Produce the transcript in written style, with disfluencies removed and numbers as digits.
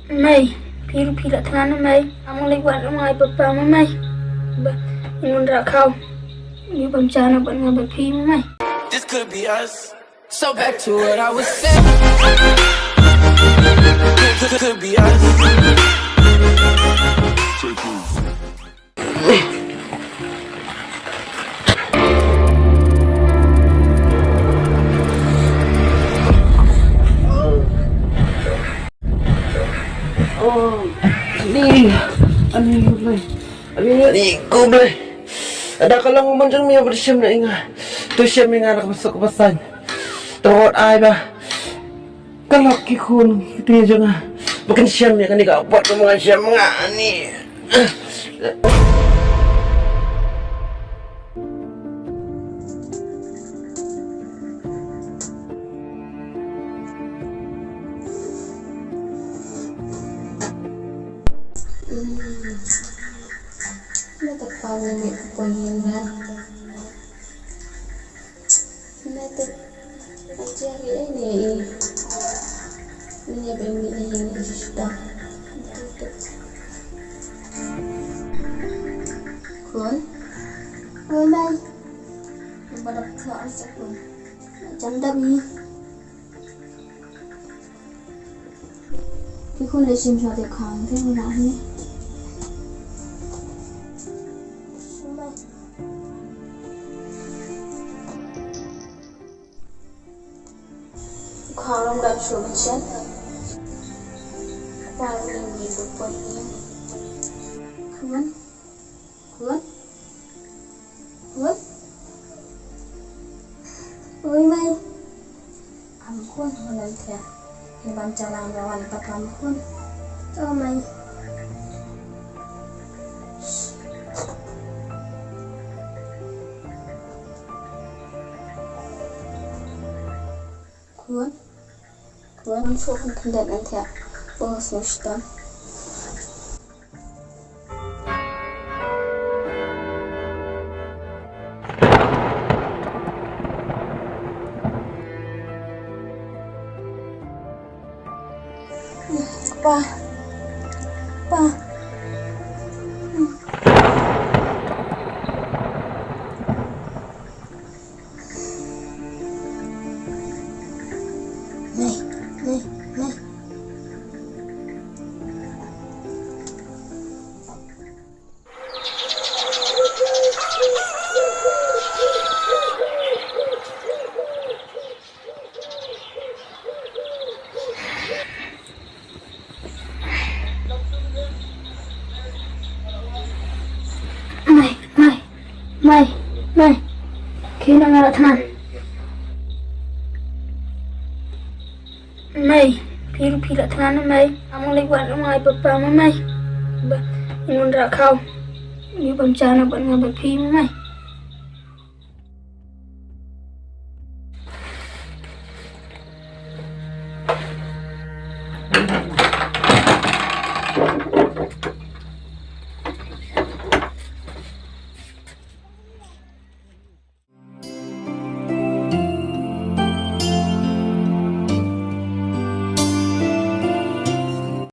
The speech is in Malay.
Mày, phi là thằng nó mày, ông lấy quạt ở ngoài bập bà với mày, nhưng ra không, như bầm cha nó vẫn ngồi bập phi với mày. This could be us. So back to what I was saying. Could be us. Ni ko boleh. Ada kalau macam ni bersiam nak ingat. Tu siam ingat nak masuk ke pasan. Terot ai bah. Kalau kikun kita jangan. Bukan siam ya kan dia buat dengan siam ngak ni. Ini pengingat. Mete ajar ini. Ini yang sudah. Kun, mai. Pada kelas aku. Janda ni. Ikut lesim suatu kang, tu ni. Kalau nggak solusi, paling itu poinnya. Kuat, oi mai, ampun nanti ya, yang jalan lawan tak ampun, oh mai. Kuat. Tuan suruh kendat nanti ya, bos mustan. Pa. Nih. Mày, khi nào là thằng mày, phi là thằng nó mày, ông lấy quạt ở ngoài bập bà với mày, nhưng ra không, như bầm cha nó vẫn ngồi bập phi với mày.